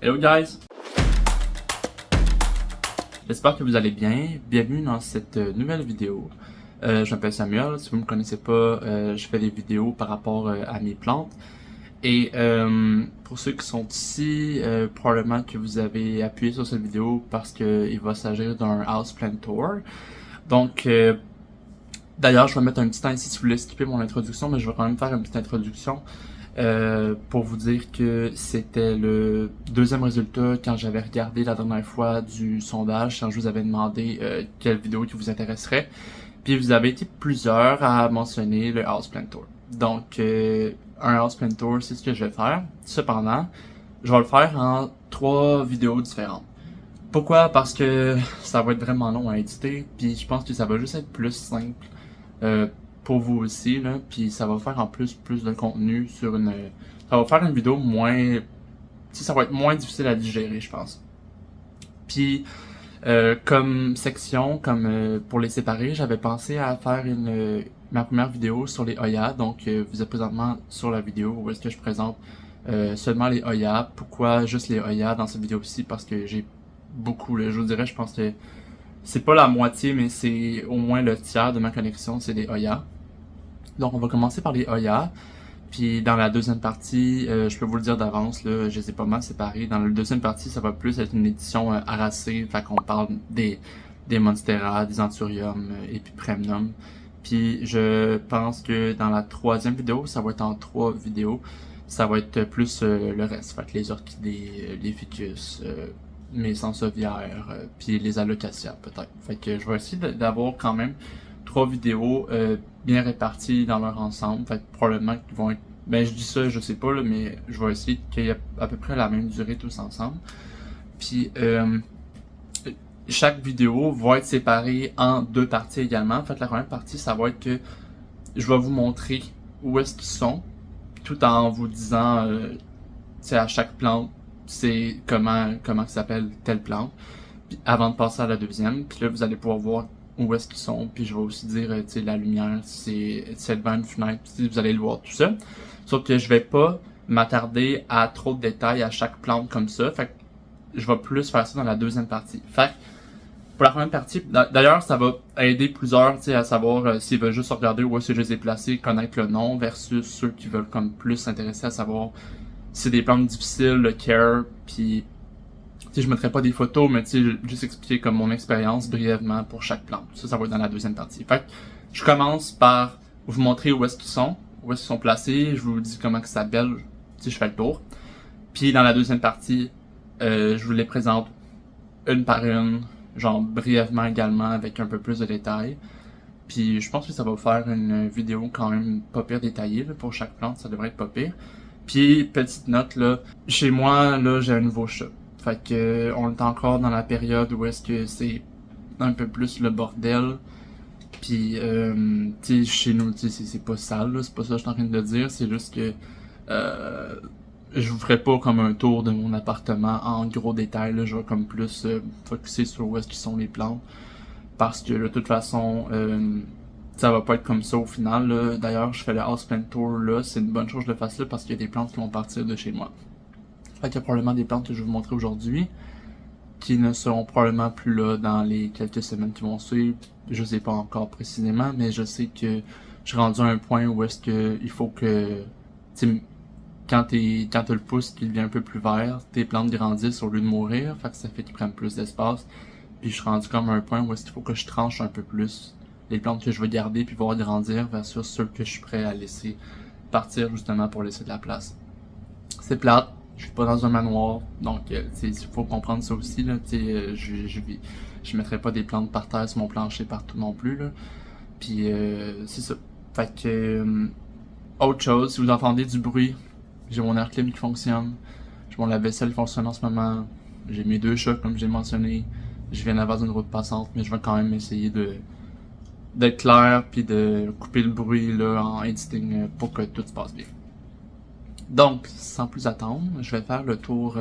Hello guys! J'espère que vous allez bien. Bienvenue dans cette nouvelle vidéo. Je m'appelle Samuel, si vous ne me connaissez pas, je fais des vidéos par rapport à mes plantes. Et pour ceux qui sont ici, probablement que vous avez appuyé sur cette vidéo parce qu'il va s'agir d'un houseplant tour. Donc, d'ailleurs, je vais mettre un petit temps ici si vous voulez skipper mon introduction, mais je vais quand même faire une petite introduction. Pour vous dire que c'était le deuxième résultat quand j'avais regardé la dernière fois du sondage, quand je vous avais demandé quelle vidéo qui vous intéresserait. Puis vous avez été plusieurs à mentionner le houseplant tour. Donc un houseplant tour, c'est ce que je vais faire. Cependant, je vais le faire en 3 vidéos différentes. Pourquoi? Parce que ça va être vraiment long à éditer, puis je pense que ça va juste être plus simple pour vous aussi, là, puis ça va faire en plus de contenu sur une... Ça va faire une vidéo moins... ça va être moins difficile à digérer, je pense. Puis, comme section, comme pour les séparer, j'avais pensé à faire ma première vidéo sur les Hoya, donc vous êtes présentement sur la vidéo où est-ce que je présente seulement les Hoya. Pourquoi juste les Hoya dans cette vidéo-ci? Parce que j'ai beaucoup, là, je vous dirais, je pense que c'est pas la moitié, mais c'est au moins le tiers de ma collection, c'est des Hoya. Donc on va commencer par les Hoya. Puis dans la deuxième partie, je peux vous le dire d'avance, là, je les ai pas mal séparés. Dans la deuxième partie, ça va plus être une édition harassée, fait qu'on parle des Monstera, des Anthurium et puis Premium. Puis je pense que dans la troisième vidéo, ça va être en 3 vidéos, ça va être plus le reste, fait que les orchidées, les ficus, mes sansevieres, puis les alocasias peut-être. Fait que je vais essayer d'avoir quand même 3 vidéos bien réparties dans leur ensemble. Fait que probablement qu'ils vont être... Ben je dis ça, je sais pas là, mais je vais essayer qu'il y ait à peu près la même durée tous ensemble. Puis chaque vidéo va être séparée en 2 parties également. En fait, la première partie, ça va être que je vais vous montrer où est-ce qu'ils sont, tout en vous disant à chaque plante, c'est comment ça s'appelle telle plante, puis avant de passer à la deuxième, puis là vous allez pouvoir voir où est-ce qu'ils sont, puis je vais aussi dire la lumière, c'est devant une fenêtre, vous allez le voir tout ça. Sauf que je vais pas m'attarder à trop de détails à chaque plante comme ça, fait que je vais plus faire ça dans la deuxième partie. Fait que pour la première partie, d'ailleurs ça va aider plusieurs à savoir s'ils veulent juste regarder où est-ce que je les ai placés, connaître le nom, versus ceux qui veulent comme plus s'intéresser à savoir si c'est des plantes difficiles, le care, puis je mettrai pas des photos, mais juste expliquer comme mon expérience brièvement pour chaque plante. Ça va être dans la deuxième partie. Fait que je commence par vous montrer où est-ce qu'ils sont placés, je vous dis comment ça s'appelle, je fais le tour. Puis dans la deuxième partie, je vous les présente une par une, genre brièvement également avec un peu plus de détails. Puis je pense que ça va faire une vidéo quand même pas pire détaillée là, pour chaque plante, ça devrait être pas pire. Puis petite note là, chez moi là j'ai un nouveau chat. Fait que on est encore dans la période où est-ce que c'est un peu plus le bordel. Puis tu sais chez nous c'est pas sale là, c'est pas ça que je suis en train de dire, c'est juste que je vous ferai pas comme un tour de mon appartement en gros détail là, je vais comme plus focuser sur où est-ce qu'ils sont les plantes parce que de toute façon ça va pas être comme ça au final là. D'ailleurs je fais le houseplant tour là, c'est une bonne chose que je le fasse là parce qu'il y a des plantes qui vont partir de chez moi. Fait qu'il y a probablement des plantes que je vais vous montrer aujourd'hui qui ne seront probablement plus là dans les quelques semaines qui vont suivre. Je sais pas encore précisément, mais je sais que je suis rendu à un point où est-ce que il faut que quand t'as le pouce qui devient un peu plus vert, tes plantes grandissent au lieu de mourir, fait que ça fait qu'ils prennent plus d'espace. Puis je suis rendu comme à un point où est-ce qu'il faut que je tranche un peu plus les plantes que je veux garder puis voir grandir versus ceux que je suis prêt à laisser partir justement pour laisser de la place. C'est plate, je suis pas dans un manoir, donc il faut comprendre ça aussi là, je mettrai pas des plantes par terre sur mon plancher partout non plus là. Puis c'est ça. Fait que autre chose, si vous entendez du bruit, j'ai mon air clim qui fonctionne, j'ai mon lave-vaisselle qui fonctionne en ce moment, j'ai mes 2 chats comme j'ai mentionné, je viens d'avoir une route passante, mais je vais quand même essayer d'être clair puis de couper le bruit là en editing pour que tout se passe bien. Donc, sans plus attendre, je vais faire le tour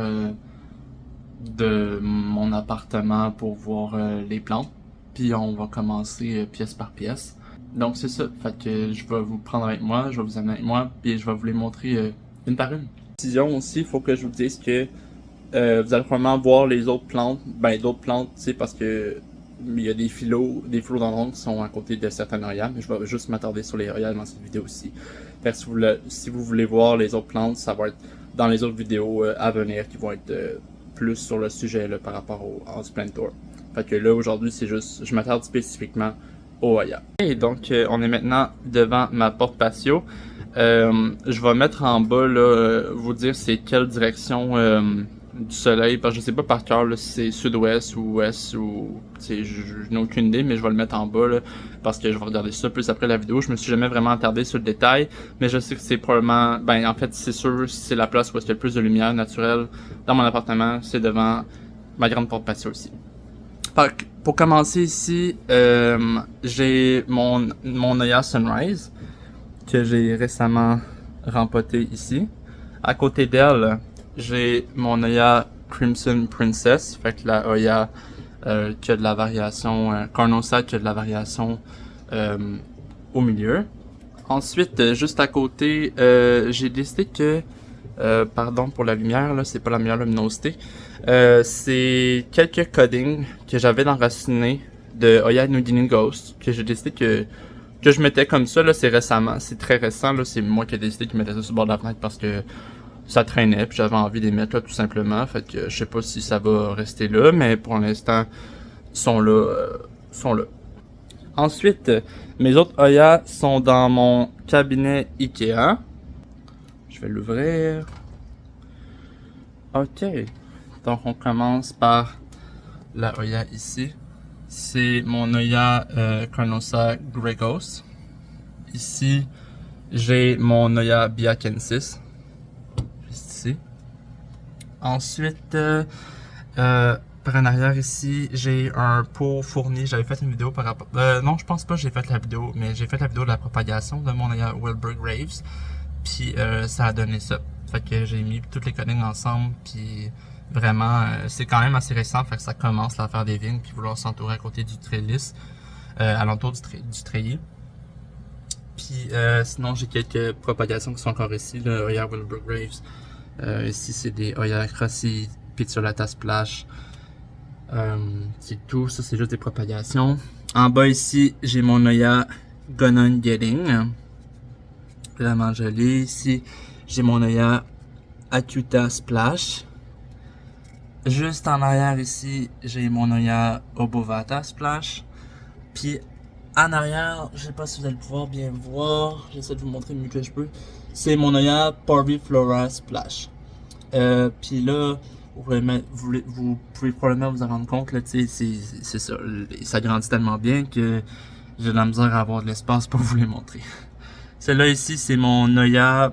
de mon appartement pour voir les plantes. Puis on va commencer pièce par pièce. Donc c'est ça, fait que je vais vous prendre avec moi, je vais vous amener avec moi, puis je vais vous les montrer une par une. Décision aussi, il faut que je vous dise que Vous allez probablement voir les autres plantes. Ben, d'autres plantes, tu sais, parce que il y a des philodendrons qui sont à côté de certains Oyas, mais je vais juste m'attarder sur les Oyas dans cette vidéo aussi. Fait que si vous voulez voir les autres plantes, ça va être dans les autres vidéos à venir qui vont être plus sur le sujet là, par rapport au Houseplantour. Fait que là, aujourd'hui, c'est juste, je m'attarde spécifiquement aux Oyas. Et donc, on est maintenant devant ma porte patio. Je vais mettre en bas, là, vous dire c'est quelle direction du soleil, parce que je sais pas par cœur là, si c'est sud-ouest ou ouest ou je n'ai aucune idée, mais je vais le mettre en bas là, parce que je vais regarder ça plus après la vidéo. Je me suis jamais vraiment attardé sur le détail, mais je sais que c'est probablement, ben en fait c'est sûr c'est la place où il y a le plus de lumière naturelle dans mon appartement, c'est devant ma grande porte patio aussi. Pour commencer ici, j'ai mon Oya Sunrise que j'ai récemment rempoté ici. À côté d'elle, j'ai mon Oya Crimson Princess, fait que la Oya qui a de la variation, Carnosa qui a de la variation au milieu. Ensuite, juste à côté, j'ai décidé que, pardon pour la lumière, là, c'est pas la meilleure luminosité, c'est quelques codings que j'avais d'enraciné de Oya New Guinea Ghost, que j'ai décidé que je mettais comme ça, là, c'est récemment, c'est très récent, là, c'est moi qui ai décidé de mettre ça sur le bord de la fenêtre parce que ça traînait, puis j'avais envie de les mettre là, tout simplement, fait que je sais pas si ça va rester là, mais pour l'instant, sont là. Ensuite, mes autres Oya sont dans mon cabinet Ikea. Je vais l'ouvrir. Ok, donc on commence par la Oya ici. C'est mon Oya Carnosa Grey Ghost. Ici, j'ai mon Oya Biakensis. Juste ici. Ensuite, par en arrière ici, j'ai un pot fourni. J'avais fait une vidéo par rapport... non, je pense pas que j'ai fait la vidéo, mais j'ai fait la vidéo de la propagation de mon Oya Wilbur Graves. Puis ça a donné ça. Fait que j'ai mis toutes les codings ensemble, puis vraiment, c'est quand même assez récent, fait que ça commence à faire des vignes, puis vouloir s'entourer à côté du trellis, alentour du treillis. Puis sinon, j'ai quelques propagations qui sont encore ici, le Oya Wilbur Graves. Ici, c'est des Oya Crossi Pizzolata Splash. C'est tout, ça c'est juste des propagations. En bas ici, j'ai mon Oya Gonon Getting. Vraiment joli. Ici, j'ai mon Oya Acuta Splash. Juste en arrière ici, j'ai mon Oya Obovata Splash. Puis en arrière, je sais pas si vous allez pouvoir bien voir, j'essaie de vous montrer le mieux que je peux. C'est mon Oya Parviflora Splash. Puis là, vous pouvez probablement vous en rendre compte, là, c'est ça. Ça grandit tellement bien que j'ai de la misère à avoir de l'espace pour vous les montrer. Celle-là ici, c'est mon Oya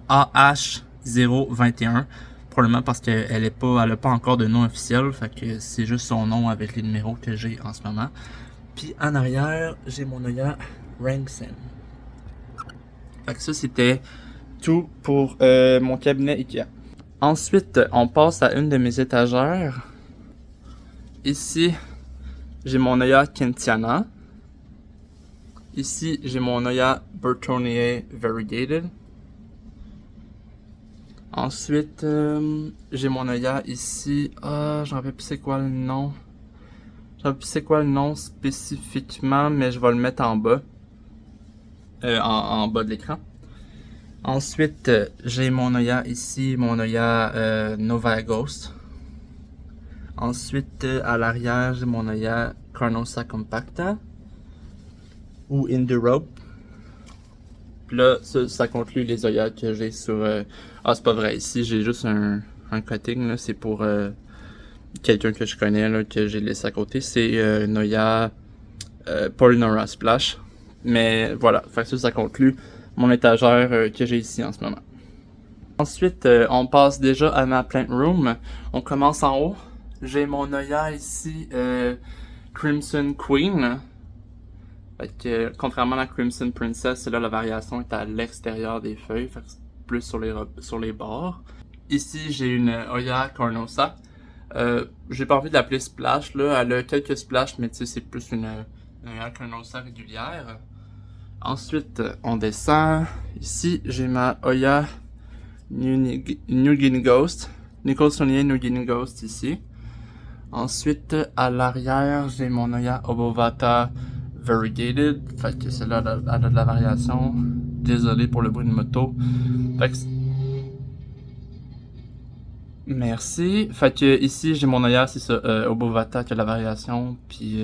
AH021. Probablement parce qu'elle a pas encore de nom officiel. Fait que c'est juste son nom avec les numéros que j'ai en ce moment. Puis en arrière, j'ai mon Oya Rangsen. Fait que ça, c'était tout pour mon cabinet Ikea. Ensuite, on passe à une de mes étagères. Ici, j'ai mon Oya Kentiana. Ici, j'ai mon Oya Bertonier Variegated. Ensuite, j'ai mon Oya ici. J'en sais plus c'est quoi le nom. J'en sais plus c'est quoi le nom spécifiquement, mais je vais le mettre en bas. En bas de l'écran. Ensuite, j'ai mon Oya ici, mon Oya Nova Ghost. Ensuite, à l'arrière, j'ai mon Oya Carnosa Compacta. Ou In the Rope. Puis là, ça conclut les Oyas que j'ai sur... c'est pas vrai. Ici, j'ai juste un cutting. Là, c'est pour quelqu'un que je connais, là, que j'ai laissé à côté. C'est une Oya Polynora Splash. Mais voilà, fait que ça conclut mon étagère que j'ai ici en ce moment. Ensuite, on passe déjà à ma plant room. On commence en haut. J'ai mon Oya ici, Crimson Queen. Fait que, contrairement à la Crimson Princess, là, la variation est à l'extérieur des feuilles, fait que c'est plus sur les bords. Ici, j'ai une Oya Carnosa. J'ai pas envie de l'appeler Splash, là. Elle a quelques splashes, mais tu sais, c'est plus une Oya Carnosa régulière. Ensuite, on descend. Ici, j'ai ma Oya New Guinea Ghost. Nicholsonian New Guinea Ghost ici. Ensuite, à l'arrière, j'ai mon Oya Obovata Variegated. Fait que celle-là, elle a de la variation. Désolé pour le bruit de moto. Fait que... Merci. Fait que ici, j'ai mon Oya, c'est ça, Obovata qui a de la variation. Puis,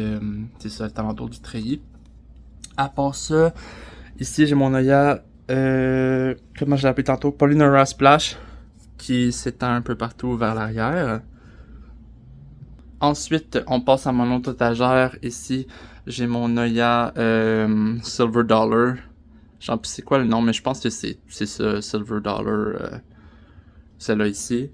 c'est ça, le alentour du treillis. À part ça, ici, j'ai mon Oya, comment je l'ai appelé tantôt, Polynora Splash, qui s'étend un peu partout vers l'arrière. Ensuite, on passe à mon autre étagère. Ici, j'ai mon Oya Silver Dollar. J'en sais c'est quoi le nom, mais je pense que c'est ça, Silver Dollar, celle-là ici.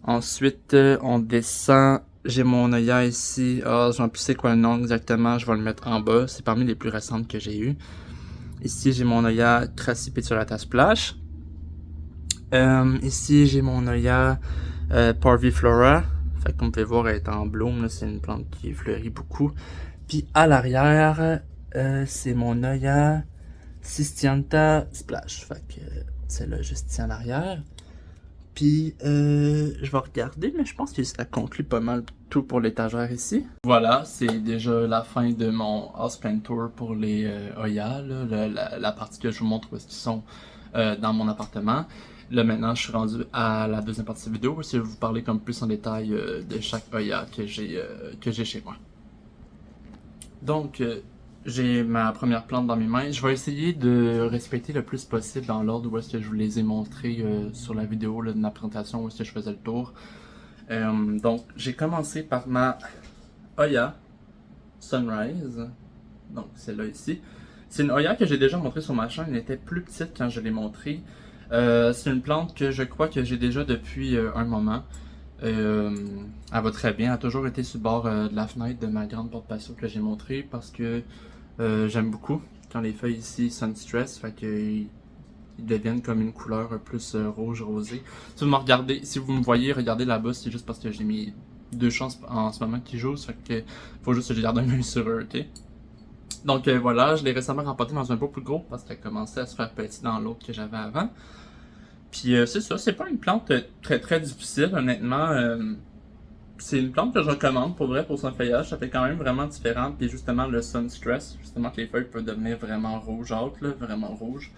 Ensuite, on descend. J'ai mon Oya ici. Ah, j'en sais c'est quoi le nom exactement. Je vais le mettre en bas. C'est parmi les plus récentes que j'ai eues. Ici, j'ai mon Oya Crassipetulata Splash. Ici, j'ai mon Oya Parviflora. Fait qu'on peut voir, elle est en bloom. C'est une plante qui fleurit beaucoup. Puis à l'arrière, c'est mon Oya Cistianta Splash. Fait que celle-là, juste ici en arrière. Puis, je vais regarder, mais je pense que ça conclut pas mal tout pour l'étagère ici. Voilà, c'est déjà la fin de mon Houseplant Tour pour les Oya, la partie que je vous montre où est-ce qu'ils sont dans mon appartement. Là, maintenant, je suis rendu à la deuxième partie de la vidéo, où je vais vous parler comme plus en détail de chaque Oya que j'ai chez moi. Donc, j'ai ma première plante dans mes mains. Je vais essayer de respecter le plus possible dans l'ordre où est-ce que je vous les ai montrés sur la vidéo là, de ma présentation où est-ce que je faisais le tour. Donc, j'ai commencé par ma Oya Sunrise. Donc, celle-là ici. C'est une Oya que j'ai déjà montrée sur ma chaîne. Elle était plus petite quand je l'ai montrée. C'est une plante que je crois que j'ai déjà depuis un moment. Elle va très bien. Elle a toujours été sur le bord de la fenêtre de ma grande porte patio que j'ai montrée parce que j'aime beaucoup quand les feuilles ici sont stress, fait qu'ils deviennent comme une couleur plus rouge rosé. Si vous me regardez, si vous me voyez regarder là-bas, c'est juste parce que j'ai mis deux chances en ce moment qui jouent, fait que faut juste que je garde un œil sur eux, ok? Donc voilà, je l'ai récemment remporté dans un pot plus gros parce qu'elle commençait à se faire petit dans l'autre que j'avais avant. Puis c'est ça, c'est pas une plante très très difficile, honnêtement. C'est une plante que je recommande pour vrai pour son feuillage. Ça fait quand même vraiment différent. Puis justement, le sun stress, justement que les feuilles peuvent devenir vraiment rougeâtres, là, vraiment rouges,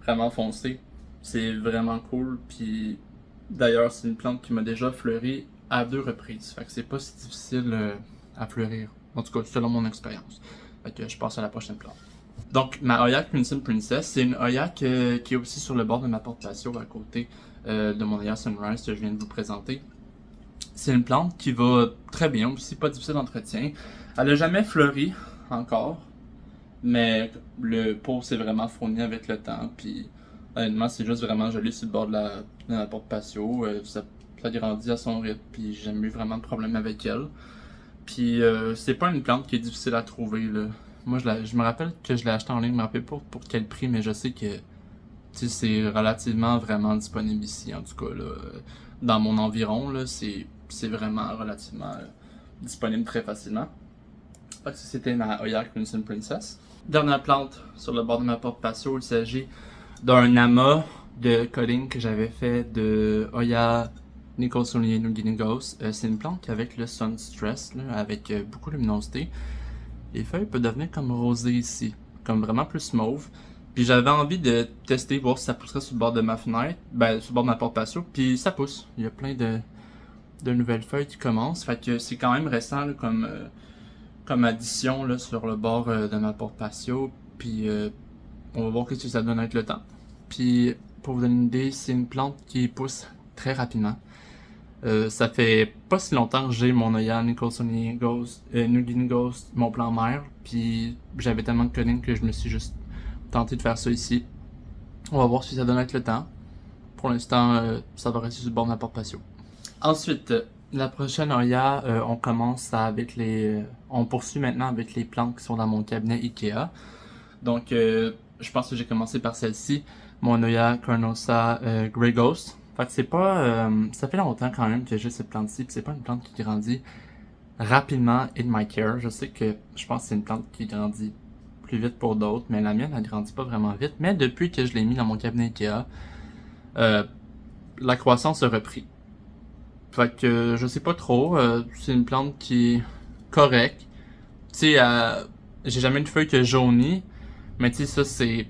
vraiment foncées. C'est vraiment cool. Puis d'ailleurs, c'est une plante qui m'a déjà fleuri à 2 reprises. Fait que c'est pas si difficile à fleurir. En tout cas, selon mon expérience. Fait que je passe à la prochaine plante. Donc, ma Oya Crimson Princess, c'est une Oya qui est aussi sur le bord de ma porte patio à côté de mon Oya Sunrise que je viens de vous présenter. C'est une plante qui va très bien aussi, pas difficile d'entretien. Elle n'a jamais fleuri encore, mais le pot s'est vraiment fourni avec le temps. Puis honnêtement, c'est juste vraiment joli sur le bord de la porte patio. Ça grandit à son rythme, puis j'ai jamais eu vraiment de problème avec elle. Puis c'est pas une plante qui est difficile à trouver, là. Moi, je me rappelle que je l'ai acheté en ligne, je me rappelle pas pour quel prix, mais je sais que c'est relativement vraiment disponible ici, en tout cas, là. Dans mon environ, là, c'est vraiment relativement disponible très facilement. Fait que c'était ma Oya Crimson Princess. Dernière plante sur le bord de ma porte patio, il s'agit d'un amas de cutting que j'avais fait de Oya Nicholsonian New Guinea Ghost. C'est une plante qui avec le sun stress, là, avec beaucoup de luminosité, les feuilles peuvent devenir comme rosées ici, comme vraiment plus mauve. Puis j'avais envie de tester, voir si ça pousserait sur le bord de ma fenêtre, sur le bord de ma porte patio, puis ça pousse. Il y a plein de nouvelles feuilles qui commencent, fait que c'est quand même récent là, comme addition là, sur le bord de ma porte patio, puis on va voir ce que ça donne avec le temps. Puis pour vous donner une idée, c'est une plante qui pousse très rapidement. Ça fait pas si longtemps que j'ai mon Oya Nicholsonian Ghost, New Guinea Ghost, mon plan mère, puis j'avais tellement de cutting que je me suis juste tenté de faire ça ici. On va voir si ça donne avec le temps. Pour l'instant, ça va rester sur le bord de ma porte patio. Ensuite, la prochaine Oya, on commence avec on poursuit maintenant avec les plantes qui sont dans mon cabinet Ikea. Donc, je pense que j'ai commencé par celle-ci, mon Oya Carnosa Grey Ghost. Fait que c'est pas, ça fait longtemps quand même que j'ai cette plante-ci, puis c'est pas une plante qui grandit rapidement in my care. Je sais que je pense que c'est une plante qui grandit plus vite pour d'autres, mais la mienne elle grandit pas vraiment vite. Mais depuis que je l'ai mis dans mon cabinet Ikea, la croissance a repris. Fait que je sais pas trop, c'est une plante qui est correcte. Tu sais, j'ai jamais une feuille que jaunie, mais tu sais, ça c'est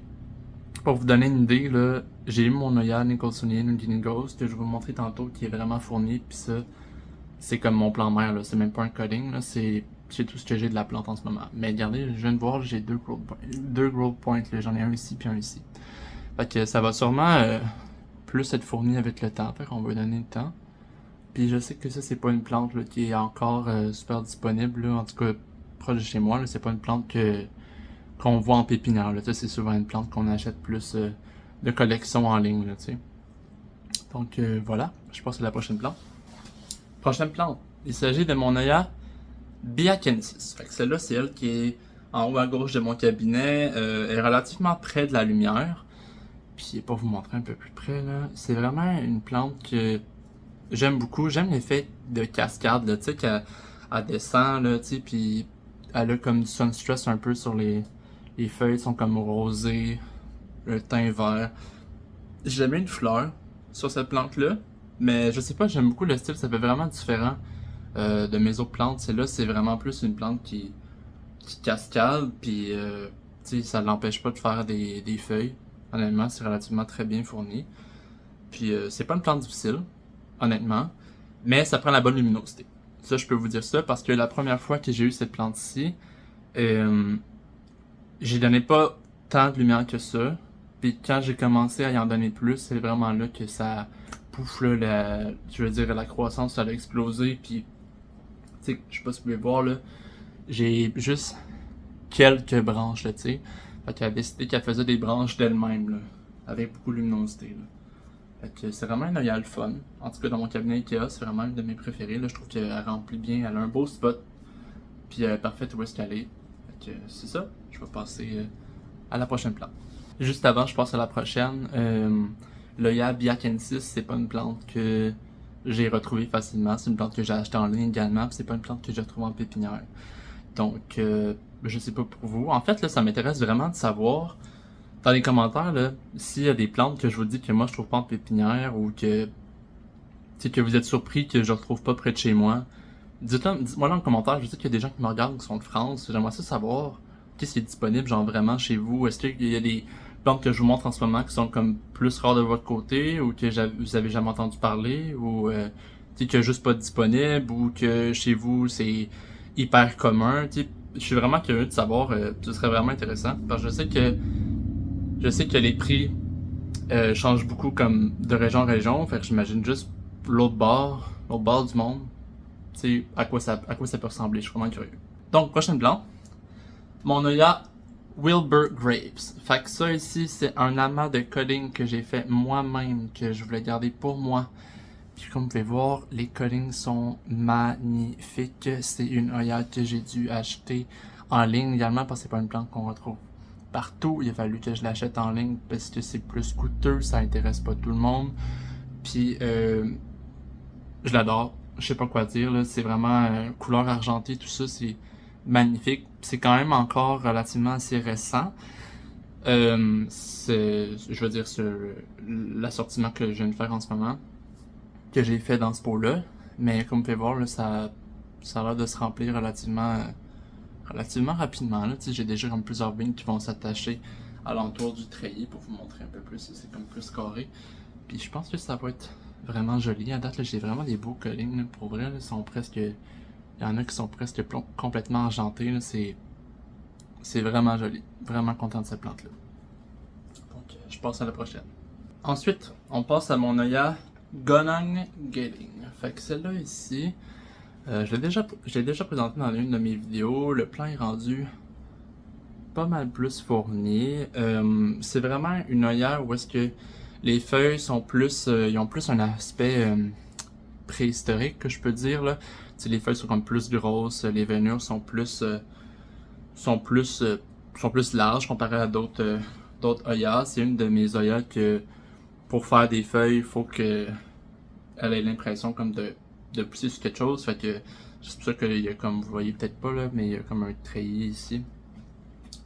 pour vous donner une idée, là, j'ai eu mon Oya Nicholsonian Guinea Ghost que je vais vous montrer tantôt qui est vraiment fourni, puis ça, c'est comme mon plan mère, là, c'est même pas un cutting, là, c'est tout ce que j'ai de la plante en ce moment. Mais regardez, je viens de voir, j'ai deux growth points, là, j'en ai un ici puis un ici. Fait que ça va sûrement plus être fourni avec le temps, fait qu'on va donner le temps. Puis je sais que ça, c'est pas une plante là, qui est encore super disponible, là, en tout cas proche de chez moi, là, c'est pas une plante qu'on voit en pépinière, là, c'est souvent une plante qu'on achète plus de collection en ligne, là, tu sais. Donc voilà, je passe à la prochaine plante. Prochaine plante, il s'agit de mon Oya Biakensis. Fait que celle-là, c'est elle qui est en haut à gauche de mon cabinet, elle est relativement près de la lumière. Puis pour vous montrer un peu plus près, là, c'est vraiment une plante que j'aime beaucoup. J'aime l'effet de cascade, là, tu sais, qu'elle descend, là, tu sais, puis elle a comme du sunstress un peu sur les feuilles sont comme rosées, le teint vert. J'ai mis une fleur sur cette plante-là, mais je sais pas, j'aime beaucoup le style, ça fait vraiment différent de mes autres plantes. Celle-là, c'est vraiment plus une plante qui cascade, puis tu sais, ça l'empêche pas de faire des feuilles. Honnêtement, c'est relativement très bien fourni. Puis c'est pas une plante difficile, honnêtement, mais ça prend la bonne luminosité. Ça, je peux vous dire ça, parce que la première fois que j'ai eu cette plante-ci, euh, j'ai donné pas tant de lumière que ça. Puis quand j'ai commencé à y en donner plus, c'est vraiment là que ça pouf là, je veux dire la croissance, ça a explosé. Puis tu sais, je sais pas si vous pouvez voir là, j'ai juste quelques branches là, tu sais. Fait qu'elle a décidé qu'elle faisait des branches d'elle-même là, avec beaucoup de luminosité là. Fait que c'est vraiment un œil fun. En tout cas, dans mon cabinet Ikea, c'est vraiment une de mes préférées. Là. Je trouve qu'elle remplit bien, elle a un beau spot, puis elle est parfaite où est-ce qu'elle est. Fait que c'est ça. Je vais passer à la prochaine plante. Juste avant, je passe à la prochaine. L'Oya Biakensis, c'est pas une plante que j'ai retrouvée facilement. C'est une plante que j'ai achetée en ligne également, puis c'est pas une plante que j'ai retrouvée en pépinière. Donc, je sais pas pour vous. En fait, là, ça m'intéresse vraiment de savoir dans les commentaires, là, s'il y a des plantes que je vous dis que moi je trouve pas en pépinière ou que, tu sais, que vous êtes surpris que je retrouve pas près de chez moi, dites-moi dans les commentaires. Je sais qu'il y a des gens qui me regardent qui sont de France. J'aimerais ça savoir qu'est-ce qui est disponible, genre vraiment chez vous. Est-ce qu'il y a des plantes que je vous montre en ce moment qui sont comme plus rares de votre côté ou que vous avez jamais entendu parler ou, tu sais, qu'il y a juste pas disponible ou que chez vous c'est hyper commun, tu sais. Je suis vraiment curieux de savoir, ce serait vraiment intéressant parce que je sais que les prix changent beaucoup comme de région en région, fait que j'imagine juste l'autre bord du monde, tu sais, à quoi ça peut ressembler, je suis vraiment curieux. Donc, prochaine plante, mon Oya Wilbur Grapes. Fait que ça ici, c'est un amas de cutting que j'ai fait moi-même, que je voulais garder pour moi. Puis comme vous pouvez voir, les cuttings sont magnifiques. C'est une Oya que j'ai dû acheter en ligne également parce que c'est pas une plante qu'on retrouve partout. Il a fallu que je l'achète en ligne parce que c'est plus coûteux, ça intéresse pas tout le monde. Puis je l'adore, je sais pas quoi dire là, c'est vraiment couleur argentée, tout ça, c'est magnifique. C'est quand même encore relativement assez récent. Je veux dire l'assortiment que je viens de faire en ce moment, que j'ai fait dans ce pot-là, mais comme vous pouvez voir là, ça a l'air de se remplir relativement rapidement. Là. J'ai déjà comme plusieurs vignes qui vont s'attacher à l'entour du treillis pour vous montrer un peu plus. C'est comme plus carré. Puis je pense que ça va être vraiment joli. À date, là, j'ai vraiment des beaux collings. Là, pour vrai, là, sont presque. Il y en a qui sont presque complètement argentés. Là. C'est vraiment joli. Vraiment content de cette plante-là. Donc, je passe à la prochaine. Ensuite, on passe à mon Oya Gonang Geling. Fait que celle-là ici, je l'ai déjà présenté dans une de mes vidéos. Le plan est rendu pas mal plus fourni. C'est vraiment une œillère où est-ce que les feuilles sont plus, ils ont plus un aspect préhistorique, que je peux dire là. T'sais, les feuilles sont comme plus grosses, les veinures sont plus, sont plus, sont plus larges comparé à d'autres œillères. C'est une de mes œillères que pour faire des feuilles, il faut que elle ait l'impression comme de pousser sur quelque chose. Fait que c'est pour ça qu'il y a comme, vous voyez peut-être pas là, mais il y a comme un treillis ici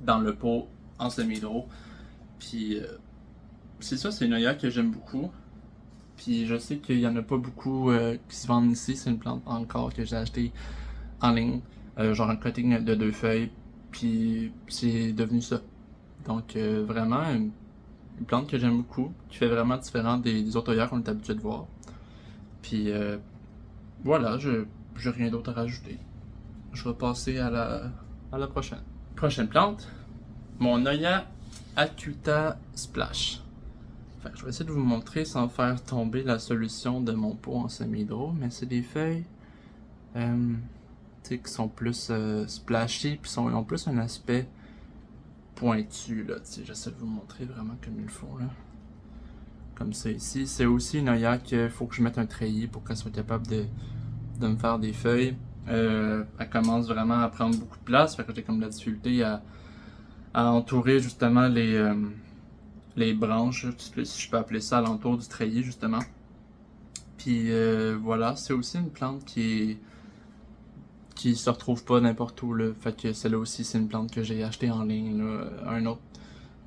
dans le pot en semi-draw. Puis c'est ça, c'est une œillère que j'aime beaucoup. Puis je sais qu'il y en a pas beaucoup qui se vendent ici. C'est une plante encore que j'ai acheté en ligne. Genre un cutting de 2 feuilles. Puis c'est devenu ça. Donc vraiment une plante que j'aime beaucoup, qui fait vraiment différent des autres œillères qu'on est habitué de voir. Puis voilà, j'ai rien d'autre à rajouter. Je vais passer à la prochaine. Prochaine plante, mon Oya Acuta Splash. Fait que je vais essayer de vous montrer sans faire tomber la solution de mon pot en semi-hydro, mais c'est des feuilles qui sont plus splashy, puis ont plus un aspect pointu, là, j'essaie de vous montrer vraiment comme il faut, là. Comme ça ici. C'est aussi une Oya qu'il faut que je mette un treillis pour qu'elle soit capable de me faire des feuilles. Elle commence vraiment à prendre beaucoup de place, fait que j'ai comme de la difficulté à entourer justement les branches, si je peux appeler ça, alentour du treillis justement. Puis voilà, c'est aussi une plante qui se retrouve pas n'importe où, là. Fait que celle-là aussi, c'est une plante que j'ai achetée en ligne, là, un autre.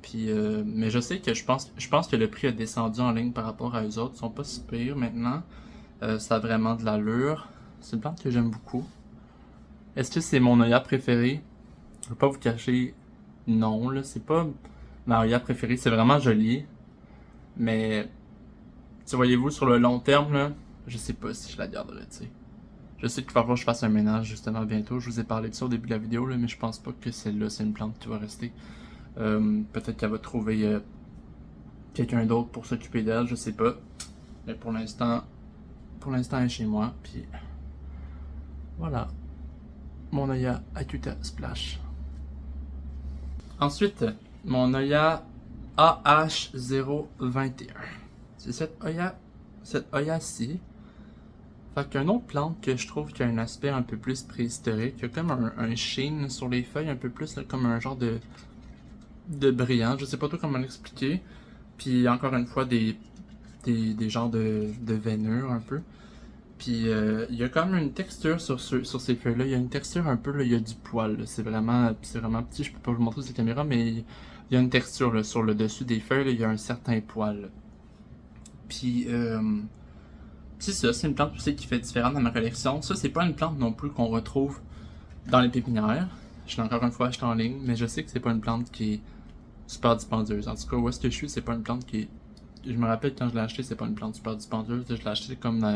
Puis, mais je sais que je pense que le prix a descendu en ligne par rapport à eux autres. Ils sont pas si pires maintenant. Ça a vraiment de l'allure. C'est une plante que j'aime beaucoup. Est-ce que c'est mon Oya préféré? Je vais pas vous cacher, non, là. C'est pas ma Oya préférée. C'est vraiment joli. Mais, voyez-vous, sur le long terme, là, je sais pas si je la garderai, tu sais. Je sais qu'il va falloir que je fasse un ménage justement bientôt. Je vous ai parlé de ça au début de la vidéo, là, mais je pense pas que celle-là, c'est une plante qui va rester. Peut-être qu'elle va trouver quelqu'un d'autre pour s'occuper d'elle, je sais pas. Mais pour l'instant, elle est chez moi. Puis voilà, mon Oya Acuta Splash. Ensuite, mon Oya AH021. C'est cette Oya-ci. Fait qu'une autre plante que je trouve qui a un aspect un peu plus préhistorique, il y a comme un sheen sur les feuilles, un peu plus là, comme un genre de brillant, je sais pas trop comment l'expliquer. Puis encore une fois, des genres de veinures un peu. Puis il y a quand même une texture sur ces feuilles-là, il y a une texture un peu, là, il y a du poil, c'est vraiment petit, je peux pas vous montrer sur la caméra, mais il y a une texture là, sur le dessus des feuilles, là, il y a un certain poil. Puis c'est ça, c'est une plante aussi qui fait différente dans ma collection. Ça, c'est pas une plante non plus qu'on retrouve dans les pépinières. Je l'ai encore une fois acheté en ligne, mais je sais que c'est pas une plante qui est super dispendieuse. En tout cas, où est-ce que je suis, c'est pas une plante qui est... Je me rappelle quand je l'ai acheté, c'est pas une plante super dispendieuse. Je l'ai acheté comme...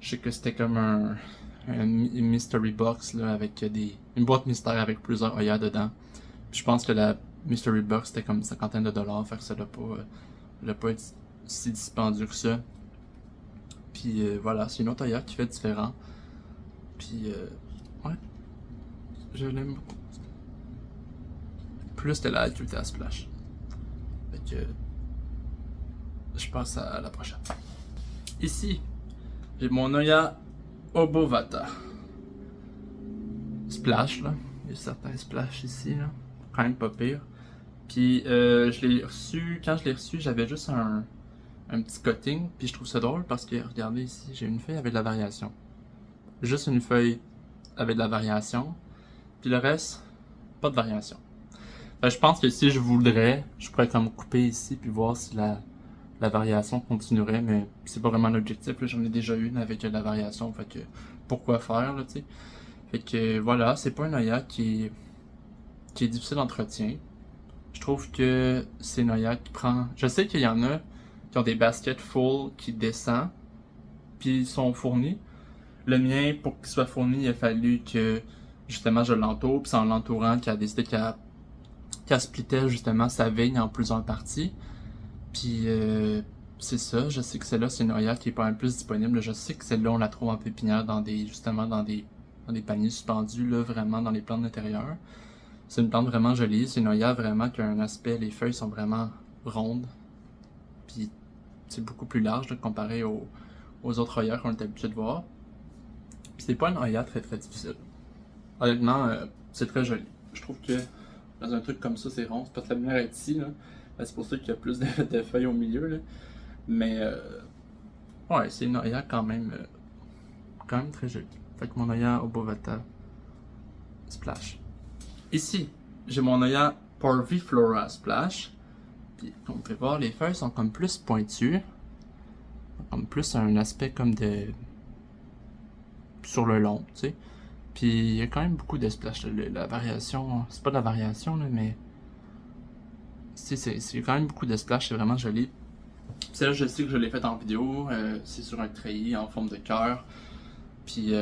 je sais que c'était comme un mystery box, là, avec une boîte mystère avec plusieurs Oya dedans. Puis je pense que la mystery box, c'était comme une cinquantaine de dollars, fait que ça l'a pas été si dispendieux que ça. Puis voilà, c'est une autre Oya qui fait différent. Puis ouais, je l'aime beaucoup. Plus de la Acuta Splash. Fait que je passe à la prochaine. Ici, j'ai mon Oya Obovata. Splash, là. Il y a certains splash ici, là. Quand même pas pire. Puis je l'ai reçu, quand je l'ai reçu, j'avais juste un petit cutting. Puis je trouve ça drôle parce que, regardez ici, j'ai une feuille avec de la variation. Juste une feuille avec de la variation. Puis le reste, pas de variation. Je pense que si je voudrais, je pourrais comme couper ici puis voir si la variation continuerait, mais c'est pas vraiment l'objectif. J'en ai déjà une avec de la variation, fait que pourquoi faire, là, tu sais. Fait que voilà, c'est pas un Oya qui est difficile d'entretien. Je trouve que c'est une Oya qui prend... Je sais qu'il y en a qui ont des baskets full qui descendent, puis ils sont fournis. Le mien, pour qu'il soit fourni, il a fallu que justement je l'entoure, puis c'est en l'entourant qu'il a décidé qu'elle splittait justement sa vigne en plusieurs parties. Puis c'est ça, je sais que celle-là c'est une Oya qui est pas mal plus disponible. Je sais que celle-là on la trouve en pépinière dans des paniers suspendus, là, vraiment dans les plantes d'intérieur. C'est une plante vraiment jolie, c'est une Oya vraiment qui a un aspect, les feuilles sont vraiment rondes. Puis c'est beaucoup plus large là, comparé aux autres Oyas qu'on est habitué de voir. Puis c'est pas une Oya très très difficile. Honnêtement, c'est très joli. Je trouve que dans un truc comme ça, c'est rond. C'est parce que la lumière est ici, là. C'est pour ça qu'il y a plus de feuilles au milieu, là. Mais, ouais, c'est une Oya quand même très jolie. Fait que mon Oya Obovata Splash. Ici, j'ai mon Oya Parviflora Splash. Puis, comme vous pouvez voir, les feuilles sont comme plus pointues. comme plus un aspect comme de sur le long, tu sais. Puis il y a quand même beaucoup de splash. La variation, c'est pas de la variation là, mais c'est quand même beaucoup de splash, c'est vraiment joli. Celle-là, je sais que je l'ai faite en vidéo, c'est sur un treillis en forme de cœur. Puis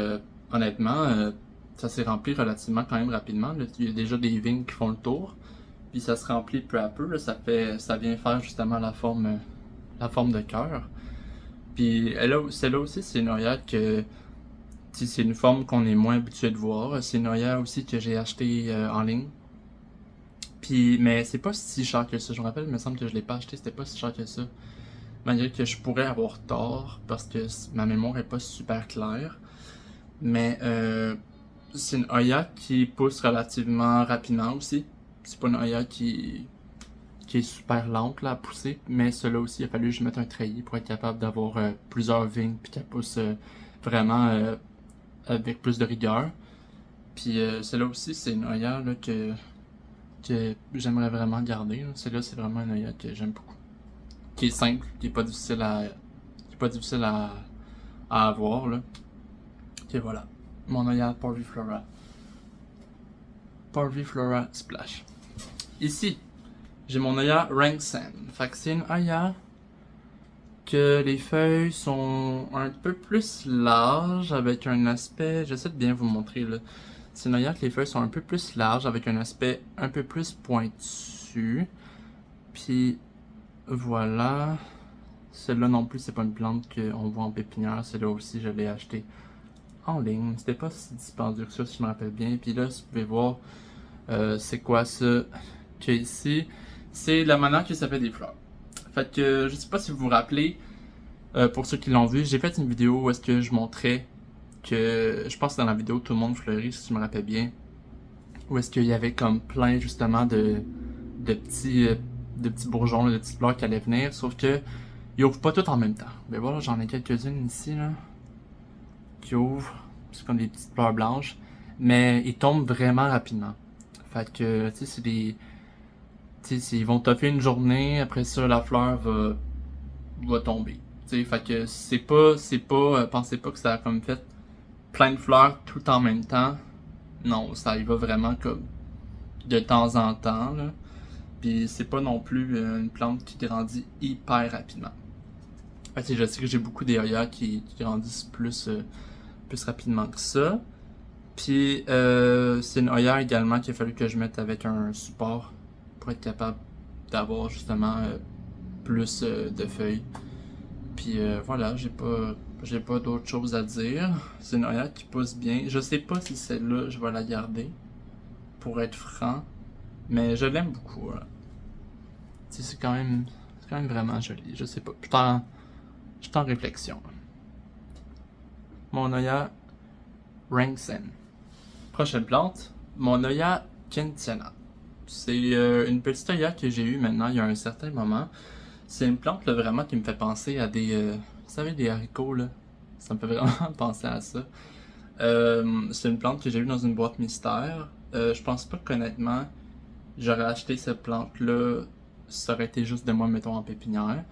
honnêtement, ça s'est rempli relativement quand même rapidement. Là. Il y a déjà des vignes qui font le tour. Puis ça se remplit peu à peu. Là. Ça vient faire justement la forme de cœur. Puis celle-là aussi, c'est une oeillade que c'est une forme qu'on est moins habitué de voir. C'est une oeillade aussi que j'ai acheté en ligne. Puis, mais c'est pas si cher que ça. Je me rappelle, il me semble que je l'ai pas acheté, c'était pas si cher que ça. Malgré que je pourrais avoir tort parce que ma mémoire est pas super claire. Mais c'est une Oya qui pousse relativement rapidement aussi. C'est pas une Oya qui est super lente là, à pousser. Mais cela aussi, il a fallu que je mette un treillis pour être capable d'avoir plusieurs vignes puis qu'elle pousse vraiment avec plus de rigueur. Puis celle-là aussi, c'est une Oya là, que j'aimerais vraiment garder. Celle-là, c'est vraiment une Oya que j'aime beaucoup. Qui est simple, qui est pas difficile à avoir. Là. Et voilà. Mon Oya Parviflora. Parviflora Splash. Ici, j'ai mon Oya Ranksen. Fait que c'est une Oya que les feuilles sont un peu plus larges avec un aspect. J'essaie de bien vous montrer là. C'est une Oya que les feuilles sont un peu plus larges avec un aspect un peu plus pointu. Puis voilà. Celle-là non plus, c'est pas une plante qu'on voit en pépinière. Celle-là aussi, je l'ai acheté en ligne. C'était pas si dispendieux que ça, si je me rappelle bien. Puis là, si vous pouvez voir, c'est quoi ça qu'il y a ici. C'est la manière que ça fait des fleurs. Fait que je sais pas si vous vous rappelez, pour ceux qui l'ont vu, j'ai fait une vidéo où est-ce que je montrais que, je pense que dans la vidéo Tout le monde fleurit, si je me rappelle bien, où est-ce qu'il y avait comme plein justement de petits bourgeons, là, de petites fleurs qui allaient venir, sauf que ils ouvrent pas toutes en même temps. Mais voilà, j'en ai quelques-unes ici là qui ouvrent, c'est comme des petites fleurs blanches, mais ils tombent vraiment rapidement. Fait que tu sais, c'est des ils vont toffer une journée, après ça la fleur va tomber. Tu sais, fait que pensez pas que ça a comme fait plein de fleurs tout en même temps. Non, ça y va vraiment comme de temps en temps là. Puis c'est pas non plus une plante qui grandit hyper rapidement. Fait que je sais que j'ai beaucoup d'éolias qui grandissent plus rapidement que ça. Puis c'est une Oya également qu'il a fallu que je mette avec un support pour être capable d'avoir justement plus de feuilles. Puis voilà, j'ai pas d'autre chose à dire. C'est une Oya qui pousse bien. Je sais pas si celle-là je vais la garder, pour être franc, mais je l'aime beaucoup. Là. C'est quand même vraiment joli. Je sais pas. Je suis en réflexion. Mon Oya Ranksen. Prochaine plante, mon Oya Gentiana. C'est une petite Oya que j'ai eue maintenant il y a un certain moment. C'est une plante là, vraiment qui me fait penser à des... vous savez, des haricots là. Ça me fait vraiment penser à ça. C'est une plante que j'ai eue dans une boîte mystère. Je pense pas qu'honnêtement, j'aurais acheté cette plante là. Ça aurait été juste de moi, mettons, en pépinière.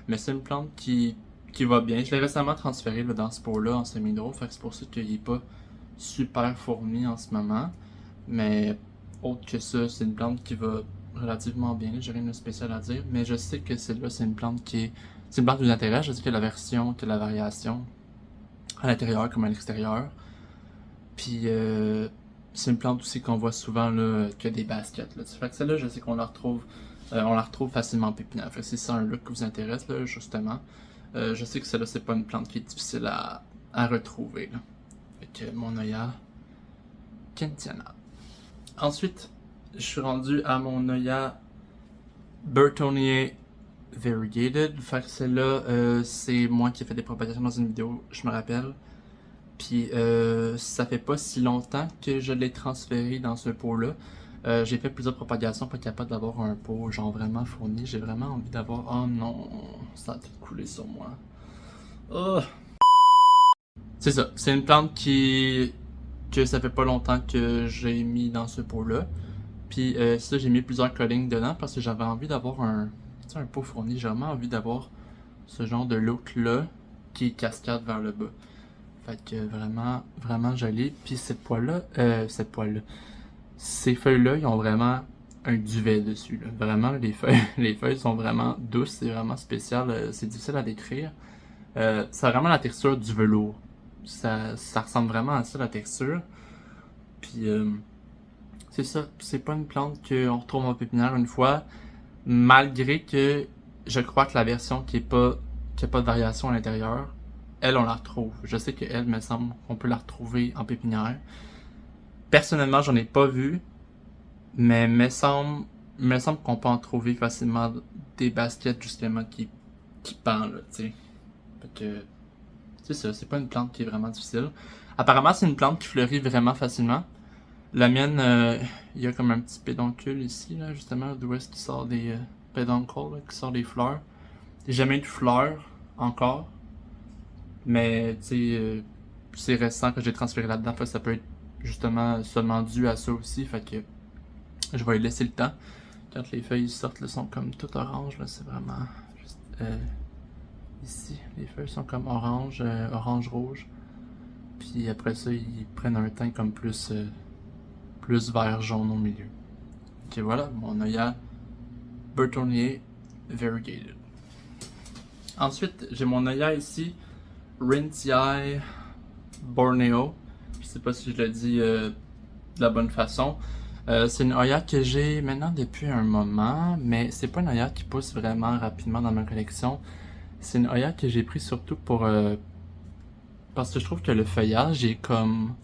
Mais c'est une plante qui va bien. Je l'ai récemment transféré là, dans ce pot-là en semi-dro. Fait que c'est pour ça qu'il est pas super fourni en ce moment. Mais autre que ça, c'est une plante qui va relativement bien. J'ai rien de spécial à dire. Mais je sais que celle-là, c'est une plante qui nous intéresse. Je sais que la variation à l'intérieur comme à l'extérieur. Puis c'est une plante aussi qu'on voit souvent là, que des baskets. Là. Fait que celle-là, je sais qu'on la retrouve facilement en pépinière. Fait que si c'est un look qui vous intéresse, là, justement, je sais que celle-là, c'est pas une plante qui est difficile à retrouver. Là. Fait que mon Oya Gentiana. Ensuite, je suis rendu à mon Oya Burtonier Variegated. Fait que celle-là, c'est moi qui ai fait des propagations dans une vidéo, je me rappelle. Puis ça fait pas si longtemps que je l'ai transféré dans ce pot-là. J'ai fait plusieurs propagations pour être capable d'avoir un pot genre vraiment fourni. J'ai vraiment envie d'avoir... Oh non, ça a tout coulé sur moi. Oh. C'est ça, c'est une plante que ça fait pas longtemps que j'ai mis dans ce pot-là. Puis ça, j'ai mis plusieurs collings dedans parce que j'avais envie d'avoir un pot fourni. J'ai vraiment envie d'avoir ce genre de look-là. qui cascade vers le bas. Fait que vraiment, vraiment joli. Puis ces feuilles-là, ils ont vraiment un duvet dessus. Là. Vraiment, les feuilles, les feuilles sont vraiment douces, c'est vraiment spécial, c'est difficile à décrire. Ça a vraiment la texture du velours. Ça ressemble vraiment à ça, la texture. Puis c'est ça, c'est pas une plante qu'on retrouve en pépinière une fois, malgré que je crois que la version qui a pas de variation à l'intérieur, elle, on la retrouve. Je sais qu'elle, me semble qu'on peut la retrouver en pépinière. Personnellement, j'en ai pas vu, mais me semble qu'on peut en trouver facilement des baskets, justement, qui pendent, là, tu sais. Fait que, c'est ça, c'est pas une plante qui est vraiment difficile. Apparemment, c'est une plante qui fleurit vraiment facilement. La mienne, il y a comme un petit pédoncule ici, là, justement, d'où est-ce qu'il sort des pédoncules, là, qui sort des fleurs. J'ai jamais eu de fleurs encore, mais tu sais, c'est récent que j'ai transféré là-dedans, fait que ça peut être justement seulement dû à ça aussi, fait que je vais y laisser le temps. Quand les feuilles sortent, là, sont comme tout orange, là, c'est vraiment juste ici, les feuilles sont comme orange, orange-rouge. Puis après ça, ils prennent un teint comme plus vert jaune au milieu. Ok, voilà, mon Oya Burtonnier Variegated. Ensuite, j'ai mon Oya ici, Rintiai Borneo. Je sais pas si je le dis de la bonne façon. C'est une Oya que j'ai maintenant depuis un moment, mais c'est pas une Oya qui pousse vraiment rapidement dans ma collection. C'est une Oya que j'ai pris surtout pour parce que je trouve que le feuillage est comme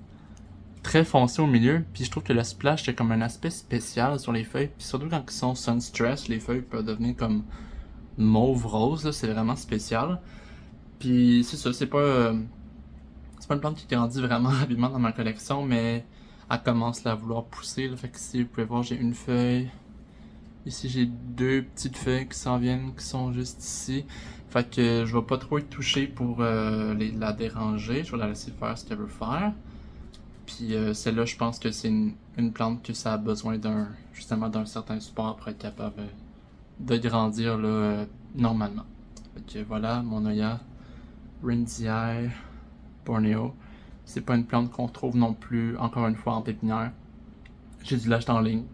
très foncé au milieu, puis je trouve que le splash c'est comme un aspect spécial sur les feuilles, puis surtout quand ils sont sun stress, les feuilles peuvent devenir comme mauve rose, là, c'est vraiment spécial. Puis c'est ça, c'est pas une plante qui grandit vraiment rapidement dans ma collection, mais elle commence là, à vouloir pousser, là, fait que ici vous pouvez voir j'ai une feuille, ici j'ai deux petites feuilles qui s'en viennent, qui sont juste ici. Fait que je vais pas trop y toucher pour la déranger, je vais la laisser faire ce qu'elle veut faire. Puis celle-là, je pense que c'est une plante que ça a besoin justement d'un certain support pour être capable de grandir là, normalement. Fait que voilà, mon Oya Rintiai Borneo. C'est pas une plante qu'on trouve non plus, encore une fois, en pépinière. J'ai dû l'acheter en ligne.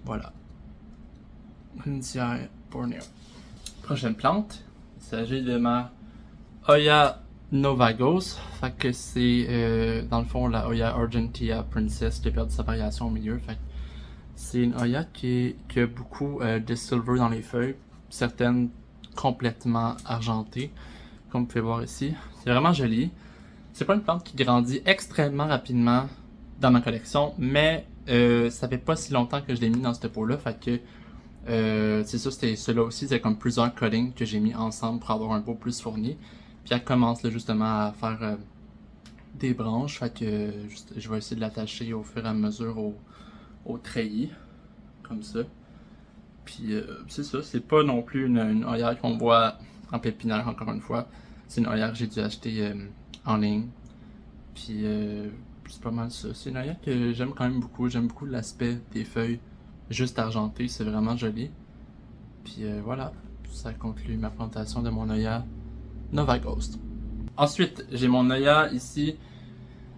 Voilà. Rintiai Borneo. Prochaine plante, il s'agit de ma Oya Novagos, fait que c'est dans le fond la Oya Argentea Princess qui a perdu sa variation au milieu. Fait que c'est une Oya qui a beaucoup de silver dans les feuilles, certaines complètement argentées, comme vous pouvez voir ici. C'est vraiment joli. C'est pas une plante qui grandit extrêmement rapidement dans ma collection, mais ça fait pas si longtemps que je l'ai mis dans ce pot-là, fait que c'est ça, c'était ceux-là aussi, c'est comme plusieurs cuttings que j'ai mis ensemble pour avoir un pot plus fourni. Puis elle commence là, justement à faire des branches, fait que je vais essayer de l'attacher au fur et à mesure au treillis, comme ça. Puis c'est ça, c'est pas non plus une Oya qu'on voit en pépinière, encore une fois. C'est une Oya que j'ai dû acheter en ligne. Puis c'est pas mal ça. C'est une Oya que j'aime quand même beaucoup, j'aime beaucoup l'aspect des feuilles juste argentées, c'est vraiment joli. Puis voilà, ça conclut ma présentation de mon Oya Novagos. Ensuite, j'ai mon Oya ici,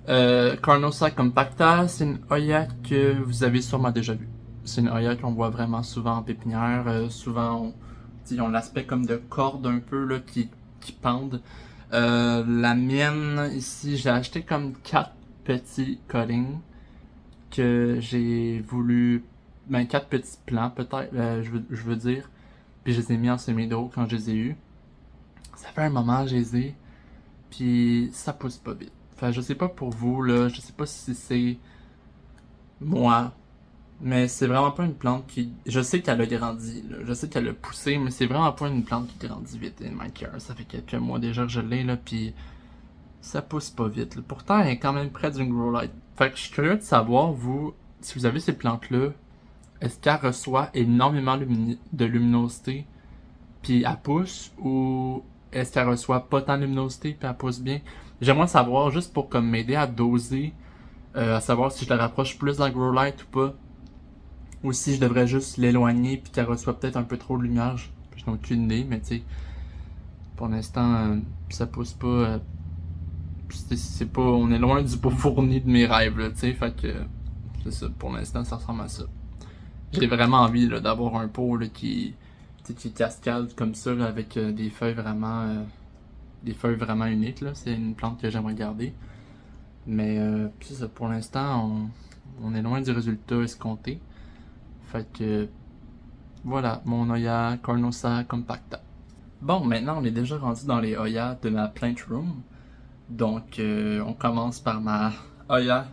Carnosa compacta. C'est une Oya que vous avez sûrement déjà vue. C'est une Oya qu'on voit vraiment souvent en pépinière. Souvent, ils ont l'aspect comme de cordes un peu là, qui pendent. La mienne ici, j'ai acheté comme 4 petits cuttings que j'ai voulu, 4 petits plants peut-être, je veux dire. Puis je les ai mis en semi-d'eau quand je les ai eus. Ça fait un moment, je les ai, puis ça pousse pas vite. Enfin, je sais pas pour vous, là, je sais pas si c'est moi, mais c'est vraiment pas une plante qui... Je sais qu'elle a grandi, là, je sais qu'elle a poussé, mais c'est vraiment pas une plante qui grandit vite, in my care. Ça fait quelques mois déjà que je l'ai, là, puis ça pousse pas vite. Là. Pourtant, elle est quand même près d'une grow light. Fait que je suis curieux de savoir, vous, si vous avez ces plantes-là, est-ce qu'elle reçoit énormément de luminosité, puis elle pousse, ou est-ce qu'elle reçoit pas tant de luminosité puis elle pousse bien? J'aimerais savoir juste pour comme m'aider à doser, à savoir si je la rapproche plus dans le grow light ou pas, ou si je devrais juste l'éloigner puis qu'elle reçoit peut-être un peu trop de lumière. Je n'ai aucune idée, mais tu sais, Pour l'instant, ça pousse pas. C'est pas. On est loin du pot fourni de mes rêves, là, tu sais. Fait que. C'est ça. Pour l'instant, ça ressemble à ça. J'ai vraiment envie là, d'avoir un pot là, qui cascade comme ça, là, avec des feuilles vraiment. Des feuilles vraiment uniques, là. C'est une plante que j'aimerais garder. Mais c'est ça. Pour l'instant, on est loin du résultat escompté. Fait que. Voilà, mon Hoya Carnosa compacta. Bon, maintenant on est déjà rendu dans les Hoya de ma plant room. Donc, on commence par ma Hoya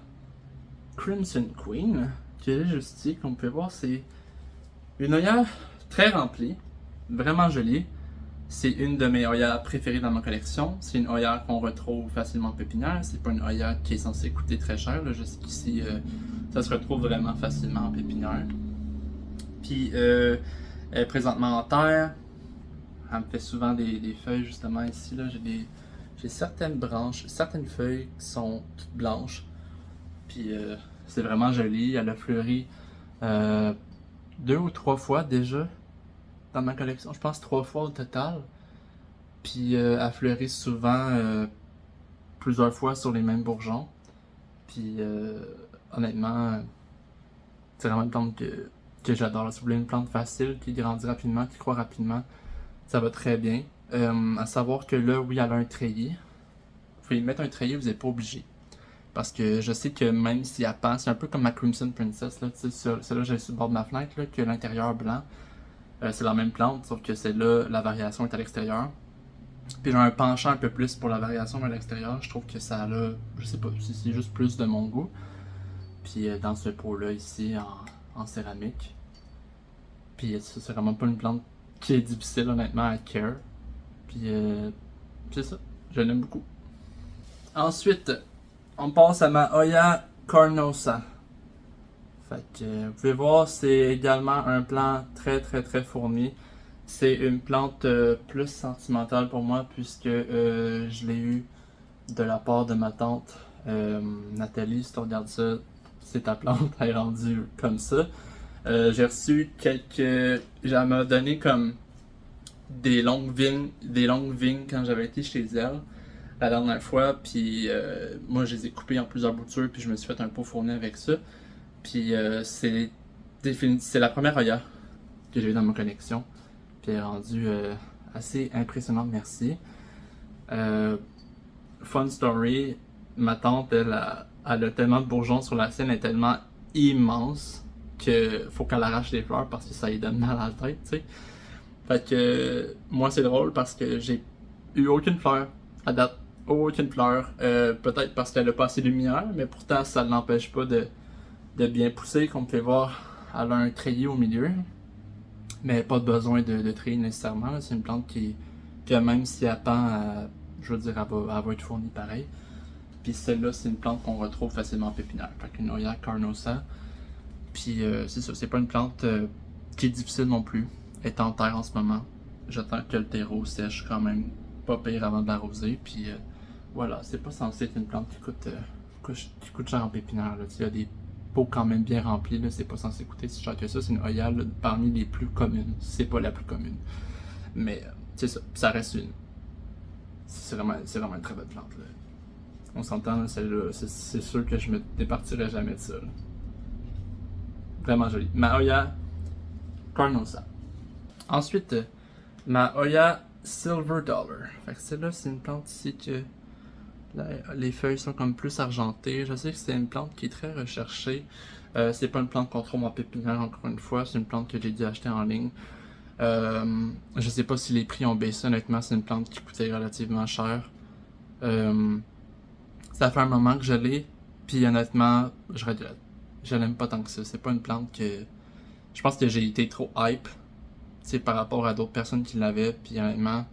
Crimson Queen, qui est juste ici, comme vous pouvez voir, c'est une Hoya très remplie, vraiment jolie. C'est une de mes Hoya préférées dans ma collection. C'est une Hoya qu'on retrouve facilement en pépinière. C'est pas une Hoya qui est censée coûter très cher. Jusqu'ici, ça se retrouve vraiment facilement en pépinière. Puis, elle est présentement en terre. Elle me fait souvent des feuilles, justement, ici. Là, j'ai certaines branches, certaines feuilles qui sont toutes blanches. Puis, c'est vraiment joli. Elle a fleuri 2 ou 3 fois déjà dans ma collection. Je pense 3 fois au total. Puis, elle fleurit souvent plusieurs fois sur les mêmes bourgeons. Puis, honnêtement, c'est vraiment une plante que j'adore. Si vous voulez une plante facile, qui grandit rapidement, qui croît rapidement, ça va très bien. À savoir que là, oui, elle a un treillis. Vous pouvez y mettre un treillis, vous n'êtes pas obligé. Parce que je sais que même si elle pend, c'est un peu comme ma Crimson Princess, là, celle-là, j'ai sur le bord de ma fenêtre, là, que l'intérieur blanc. C'est la même plante, sauf que celle-là, la variation est à l'extérieur. Puis j'ai un penchant un peu plus pour la variation à l'extérieur. Je trouve que ça a, je sais pas, c'est juste plus de mon goût. Puis dans ce pot-là, ici, en céramique. Puis c'est vraiment pas une plante qui est difficile, honnêtement, à care. Puis c'est ça, je l'aime beaucoup. Ensuite, on passe à ma Hoya Carnosa. Fait que vous pouvez voir, c'est également un plant très très très fourni. C'est une plante plus sentimentale pour moi puisque je l'ai eu de la part de ma tante Nathalie. Si tu regardes ça, c'est ta plante, elle est rendue comme ça. J'ai reçu quelques. Elle m'a donné comme des longues vignes quand j'avais été chez elle la dernière fois. Puis moi, je les ai coupées en plusieurs boutures, puis je me suis fait un pot fourni avec ça. Puis c'est la première Hoya que j'ai eu dans ma collection. Puis elle est rendue assez impressionnante, merci. Fun story, ma tante, elle a tellement de bourgeons sur la sienne, elle est tellement immense que faut qu'elle arrache les fleurs parce que ça lui donne mal à la tête, tu sais. Fait que moi c'est drôle parce que j'ai eu aucune fleur à date, aucune fleur. Peut-être parce qu'elle a pas assez de lumière, mais pourtant ça ne l'empêche pas de bien pousser. Comme vous pouvez voir, elle a un treillis au milieu, mais pas besoin de treillis nécessairement. C'est une plante que même si elle pend, je veux dire, elle va être fournie pareil. Puis celle-là, c'est une plante qu'on retrouve facilement en pépinière. Fait qu'une Hoya Carnosa. Puis c'est ça, c'est pas une plante qui est difficile non plus. Elle est en terre en ce moment. J'attends que le terreau sèche quand même pas pire avant de l'arroser. Puis voilà, c'est pas censé être une plante qui coûte cher en pépinière. Là. Il y a des pots quand même bien remplis, là, c'est pas censé coûter si cher que ça. C'est une Hoya là, parmi les plus communes. C'est pas la plus commune. Mais c'est ça, ça reste une. C'est vraiment une très belle plante. Là. On s'entend, celle-là, c'est sûr que je me départirai jamais de ça. Là. Vraiment joli. Ma Hoya Carnosa. Ensuite, ma Hoya Silver Dollar. Fait que celle-là, c'est une plante ici que les feuilles sont comme plus argentées. Je sais que c'est une plante qui est très recherchée. C'est pas une plante qu'on trouve en pépinière, encore une fois. C'est une plante que j'ai dû acheter en ligne. Je sais pas si les prix ont baissé, honnêtement. C'est une plante qui coûtait relativement cher. Ça fait un moment que je l'ai, puis honnêtement, je regrette. Je l'aime pas tant que ça. C'est pas une plante que. Je pense que j'ai été trop hype, par rapport à d'autres personnes qui l'avaient, puis honnêtement,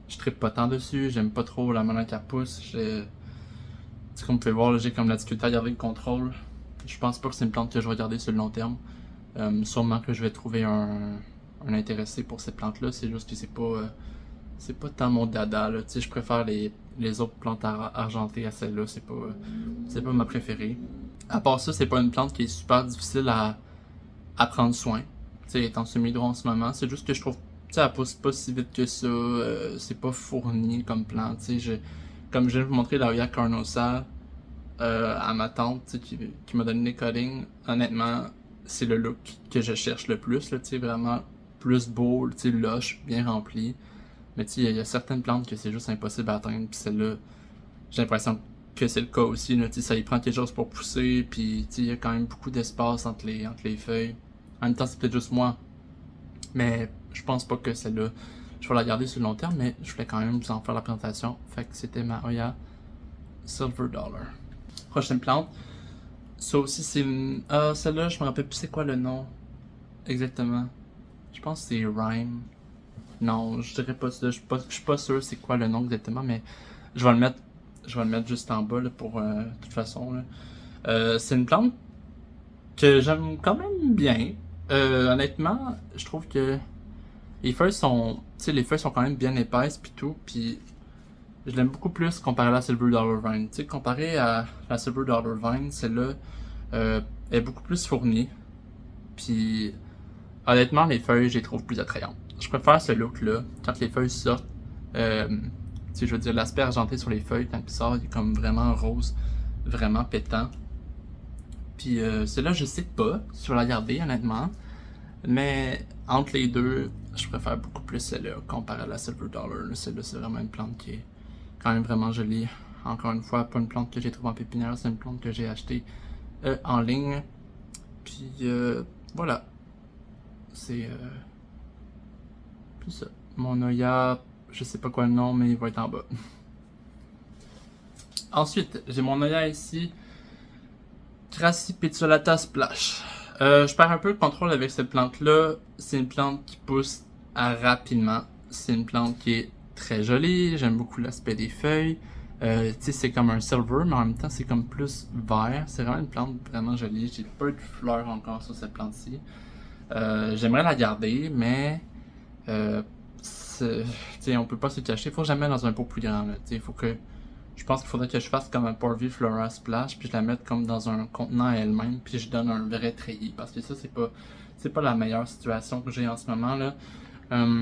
je trippe pas tant dessus. J'aime pas trop la manière qu'elle pousse. Comme vous pouvez voir, là, j'ai comme la difficulté à garder le contrôle. Je pense pas que c'est une plante que je vais garder sur le long terme. Sûrement que je vais trouver un intéressé pour cette plante-là. C'est juste que c'est pas tant mon dada. Là. Je préfère les autres plantes argentées à celle-là. C'est pas ma préférée. À part ça, c'est pas une plante qui est super difficile à prendre soin. Elle est en semi-droit en ce moment. C'est juste que je trouve sais, elle pousse pas si vite que ça. C'est pas fourni comme plante. Tu sais, comme je viens de vous montrer la Hoya Carnosa à ma tante, tu sais, qui m'a donné les cuttings. Honnêtement, c'est le look que je cherche le plus. Là, tu sais, vraiment plus beau, tu sais, lush, bien rempli. Mais tu sais, il y a certaines plantes que c'est juste impossible à atteindre. Puis celle-là, j'ai l'impression que c'est le cas aussi. Là, tu sais, ça y prend quelque chose pour pousser. Puis tu sais, il y a quand même beaucoup d'espace entre les feuilles. En même temps, c'est peut-être juste moi. Mais je pense pas que celle-là, je vais la garder sur le long terme. Mais je voulais quand même vous en faire la présentation. Fait que c'était ma Hoya Silver Dollar. Prochaine plante. Ça aussi, c'est une. Ah, celle-là, je me rappelle plus c'est quoi le nom exactement. Je pense que c'est Rhyme. Non, je dirais pas ça. Je suis pas sûr c'est quoi le nom exactement, mais je vais le mettre, je vais le mettre juste en bas là, pour de toute façon. Là. C'est une plante que j'aime quand même bien. Honnêtement, je trouve que les feuilles sont, tu sais, les feuilles sont quand même bien épaisses puis tout, puis je l'aime beaucoup plus comparé à la Silver Dollar Vine. Tu sais, comparé à la Silver Dollar Vine, celle-là est beaucoup plus fournie. Puis honnêtement, les feuilles, je les trouve plus attrayantes. Je préfère ce look-là, quand les feuilles sortent. Tu sais, je veux dire, l'aspect argenté sur les feuilles, quand il sort, il est comme vraiment rose, vraiment pétant. Puis celle-là, je sais pas si je vais la garder, honnêtement. Mais entre les deux, je préfère beaucoup plus celle-là comparé à la Silver Dollar. Celle-là, c'est vraiment une plante qui est quand même vraiment jolie. Encore une fois, pas une plante que j'ai trouvée en pépinière, c'est une plante que j'ai achetée en ligne. Puis voilà. C'est ça. Mon Hoya, je sais pas quoi le nom, mais il va être en bas. Ensuite, j'ai mon Hoya ici. Crassipetulata Splash. Je perds un peu le contrôle avec cette plante-là. C'est une plante qui pousse rapidement. C'est une plante qui est très jolie. J'aime beaucoup l'aspect des feuilles. Tu sais, c'est comme un silver, mais en même temps, c'est comme plus vert. C'est vraiment une plante vraiment jolie. J'ai peu de fleurs encore sur cette plante-ci. J'aimerais la garder, mais on peut pas se cacher. Faut jamais dans un pot plus grand. Là. Faut que, je pense qu'il faudrait que je fasse comme un Porvy Flora Splash, puis je la mette comme dans un contenant à elle-même, puis je donne un vrai treillis. Parce que ça, c'est pas la meilleure situation que j'ai en ce moment. Là.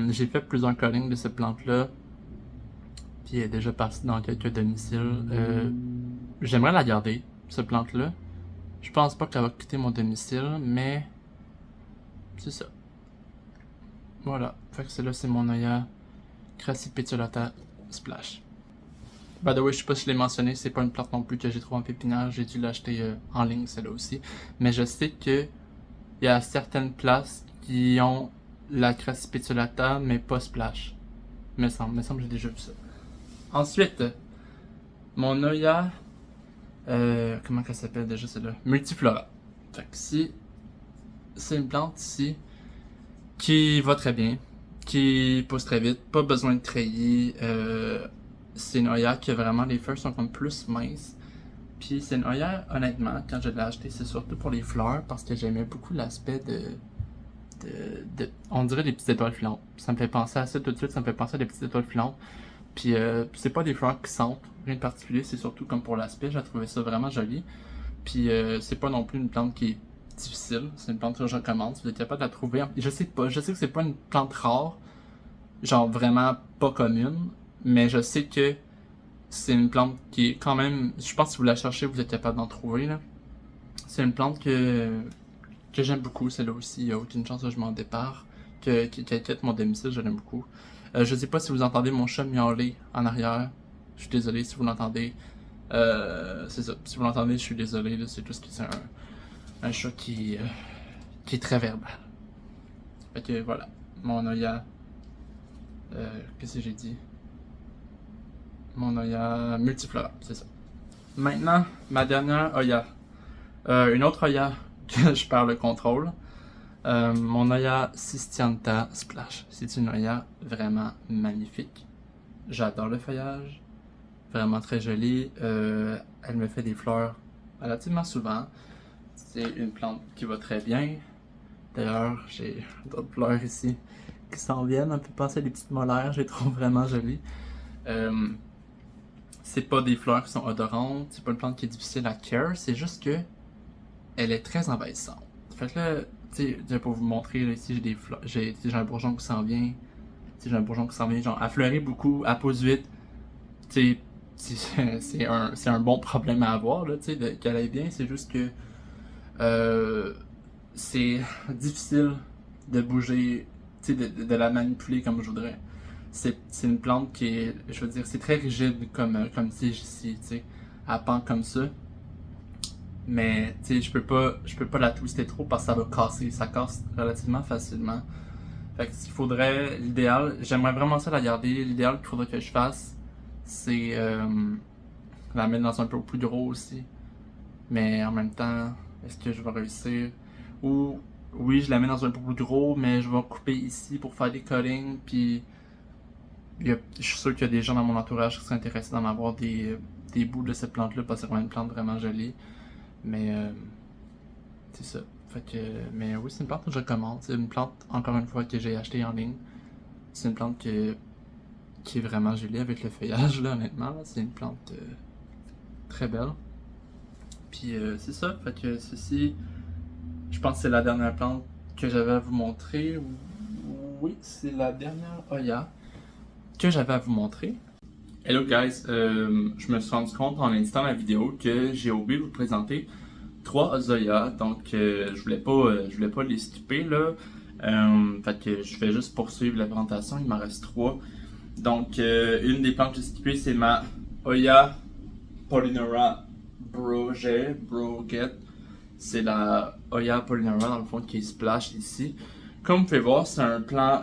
J'ai fait plusieurs cuttings de cette plante-là, puis elle est déjà partie dans quelques domiciles. J'aimerais la garder, cette plante-là. Je pense pas qu'elle va quitter mon domicile, mais c'est ça. Voilà. Fait que celle-là, c'est mon Hoya Crassipetulata Splash. By the way, je sais pas si je l'ai mentionné, c'est pas une plante non plus que j'ai trouvée en pépinière, j'ai dû l'acheter en ligne celle-là aussi. Mais je sais que il y a certaines places qui ont la Crassipetulata, mais pas Splash. Me semble que j'ai déjà vu ça. Ensuite, mon Hoya, comment qu'elle s'appelle déjà celle-là? Multiflora. Fait que si c'est une plante ici qui va très bien, qui pousse très vite, pas besoin de treillis. C'est une Hoya que vraiment les feuilles sont comme plus minces. Puis c'est une Hoya, honnêtement, quand je l'ai acheté, c'est surtout pour les fleurs parce que j'aimais beaucoup l'aspect on dirait des petites étoiles filantes. Ça me fait penser à ça tout de suite, ça me fait penser à des petites étoiles filantes. Puis c'est pas des fleurs qui sentent, rien de particulier, c'est surtout comme pour l'aspect, j'ai trouvé ça vraiment joli. Puis c'est pas non plus une plante qui est difficile, c'est une plante que je recommande, si vous êtes capable de la trouver. Je sais pas, je sais que c'est pas une plante rare, genre vraiment pas commune, mais je sais que c'est une plante qui est quand même, je pense que si vous la cherchez, vous êtes capable d'en trouver, là. C'est une plante que j'aime beaucoup, celle-là aussi, il n'y a aucune chance que je m'en dépare, qui quitte mon domicile, je l'aime beaucoup. Je sais pas si vous entendez mon chat miauler en arrière, je suis désolé si vous l'entendez. C'est ça, si vous l'entendez, je suis désolé, là, c'est tout ce qui c'est un chat qui est très verbal. Fait que voilà, mon Hoya, qu'est-ce que j'ai dit? Mon Hoya Multiflora, c'est ça. Maintenant, ma dernière Hoya. Une autre Hoya que je perds le contrôle. Mon Hoya Cystianta Splash. C'est une Hoya vraiment magnifique. J'adore le feuillage. Vraiment très joli. Elle me fait des fleurs relativement souvent. C'est une plante qui va très bien. D'ailleurs, j'ai d'autres fleurs ici qui s'en viennent. On peut penser à des petites molaires. Je les trouve vraiment jolies. C'est pas des fleurs qui sont odorantes. C'est pas une plante qui est difficile à care. C'est juste que elle est très envahissante. Fait que là, tu sais, pour vous montrer, là, ici j'ai des fleurs, j'ai un bourgeon qui s'en vient. J'ai un bourgeon qui s'en vient genre à fleurir beaucoup, à pousse vite. Tu sais, c'est un bon problème à avoir, là, tu sais, qu'elle aille bien. C'est juste que c'est difficile de bouger, tu sais, de la manipuler comme je voudrais. C'est une plante qui est, je veux dire, c'est très rigide comme tige ici, tu sais. Elle pend comme ça. Mais, tu sais, je peux pas la twister trop parce que ça va casser. Ça casse relativement facilement. Fait que ce qu'il faudrait, l'idéal, j'aimerais vraiment ça la garder. L'idéal qu'il faudrait que je fasse, c'est la mettre dans un peu plus gros aussi. Mais en même temps, est-ce que je vais réussir? Ou, oui, je la mets dans un peu plus gros, mais je vais couper ici pour faire des cuttings. Puis, je suis sûr qu'il y a des gens dans mon entourage qui seraient intéressés d'en avoir des bouts de cette plante-là parce que c'est vraiment une plante vraiment jolie. Mais, c'est ça. Fait que, mais oui, c'est une plante que je recommande. C'est une plante, encore une fois, que j'ai achetée en ligne. C'est une plante qui est vraiment jolie avec le feuillage, là, honnêtement. Là. C'est une plante très belle. Puis c'est ça. Fait que ceci, je pense que c'est la dernière plante que j'avais à vous montrer. Oui, c'est la dernière Hoya que j'avais à vous montrer. Hello guys, je me suis rendu compte en éditant la vidéo que j'ai oublié de vous présenter 3 Hoya, donc je voulais pas les skipper là. Fait que je vais juste poursuivre la présentation, il m'en reste 3. Donc une des plantes que j'ai skippées c'est ma Hoya Polynera Broget. C'est la Hoya Polynera dans le fond qui est splash ici. Comme vous pouvez voir, c'est un plant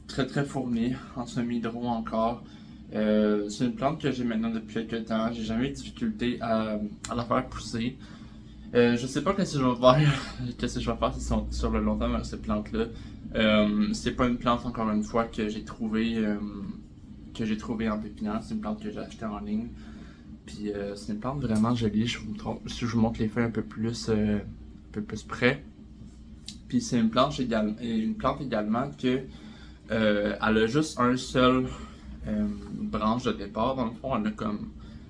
très fourni, en semi-hydro encore. C'est une plante que j'ai maintenant depuis quelques temps. J'ai jamais eu de difficulté à la faire pousser. Je sais pas qu'est-ce que je vais faire, sur le long terme avec cette plante-là. C'est pas une plante encore une fois que j'ai trouvé en pépinière. C'est une plante que j'ai achetée en ligne. Puis c'est une plante vraiment jolie. Je vous montre les feuilles un peu plus près. Puis c'est une plante également que elle a juste un seul branche de départ. Dans le fond,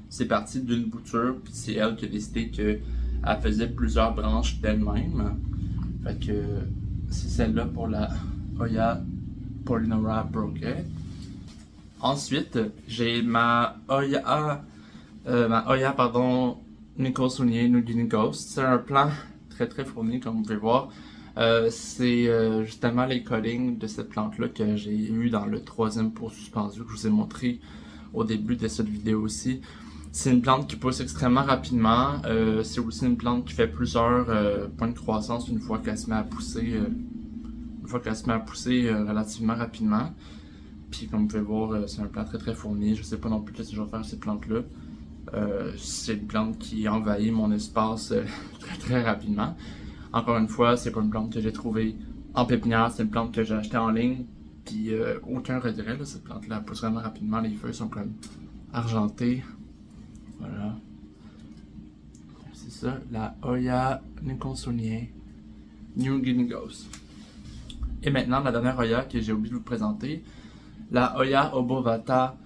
c'est parti d'une bouture, puis c'est elle qui a décidé qu'elle faisait plusieurs branches d'elle-même. Fait que c'est celle-là pour la Hoya Polynera Broget. Ensuite, j'ai ma Hoya Nicholsoniae Nuginigos. C'est un plant très fourni, comme vous pouvez voir. C'est justement les cuttings de cette plante-là que j'ai eu dans le 3e pot suspendu que je vous ai montré au début de cette vidéo aussi. C'est une plante qui pousse extrêmement rapidement. C'est aussi une plante qui fait plusieurs points de croissance une fois qu'elle se met à pousser, relativement rapidement. Puis comme vous pouvez voir, c'est un plant très fourni. Je sais pas non plus ce que je vais faire avec cette plante-là. C'est une plante qui envahit mon espace très rapidement. Encore une fois, c'est pas une plante que j'ai trouvée en pépinière, c'est une plante que j'ai achetée en ligne. Puis aucun regret, là, cette plante-là pousse vraiment rapidement. Les feuilles sont comme argentées. Voilà. C'est ça, la Hoya Nicholsoniae Nuginigos. Et maintenant, la dernière Hoya que j'ai oublié de vous présenter, la Hoya Obovata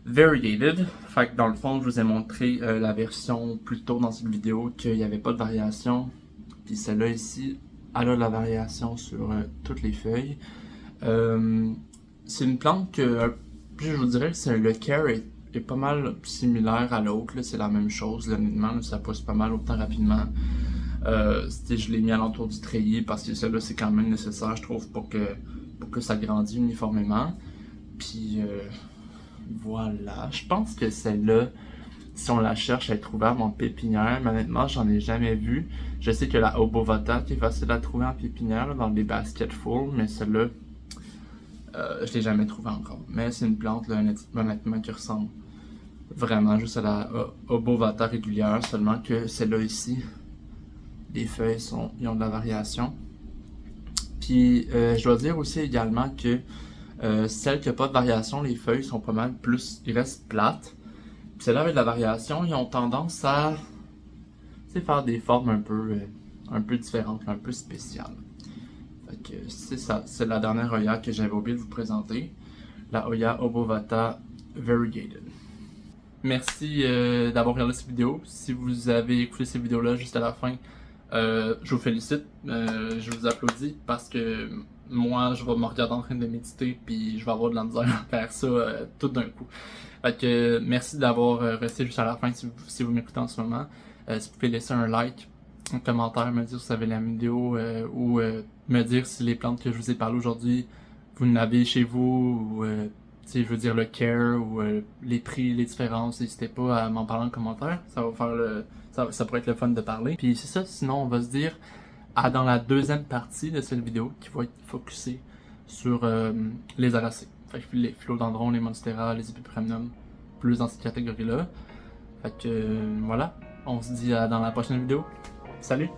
Variegated. Fait que dans le fond, je vous ai montré la version plus tôt dans cette vidéo qu'il n'y avait pas de variation. Puis celle-là ici, elle a la variation sur toutes les feuilles. C'est une plante que, je vous dirais que le care est pas mal similaire à l'autre. C'est la même chose, honnêtement, ça pousse pas mal autant rapidement. Je l'ai mis à l'entour du treillis parce que celle-là c'est quand même nécessaire, je trouve, pour que ça grandisse uniformément. Puis voilà, je pense que celle-là, si on la cherche, elle est trouvable en pépinière, mais honnêtement, j'en ai jamais vu. Je sais que la Obovata qui est facile à trouver en pépinière, là, dans des baskets full, mais celle-là, je l'ai jamais trouvée encore. Mais c'est une plante, là, honnêtement, qui ressemble vraiment juste à la Obovata régulière, seulement que celle-là ici, les feuilles ils ont de la variation. Puis, je dois dire aussi également que celles qui n'ont pas de variation, les feuilles sont pas mal plus, ils restent plates. Puis celles-là avec de la variation, ils ont tendance à faire des formes un peu différentes, un peu spéciales. Fait que c'est ça, c'est la dernière Hoya que j'avais oublié de vous présenter, la Hoya Obovata Variegated. Merci d'avoir regardé cette vidéo. Si vous avez écouté cette vidéo-là juste à la fin, je vous félicite, je vous applaudis parce que moi, je vais me regarder en train de méditer, puis je vais avoir de la misère à faire ça tout d'un coup. Fait que merci d'avoir resté jusqu'à la fin si vous m'écoutez en ce moment. Si vous pouvez laisser un like, un commentaire, me dire si vous avez la vidéo ou me dire si les plantes que je vous ai parlé aujourd'hui, vous en avez chez vous ou je veux dire le care ou les prix, les différences. N'hésitez pas à m'en parler en commentaire. Ça va faire ça pourrait être le fun de parler. Puis c'est ça, sinon on va se dire dans la deuxième partie de cette vidéo qui va être focusée sur les aracées. Fait que les philodendrons, les monstera, les epipremnum, plus dans cette catégorie-là. Fait que voilà, on se dit dans la prochaine vidéo. Salut!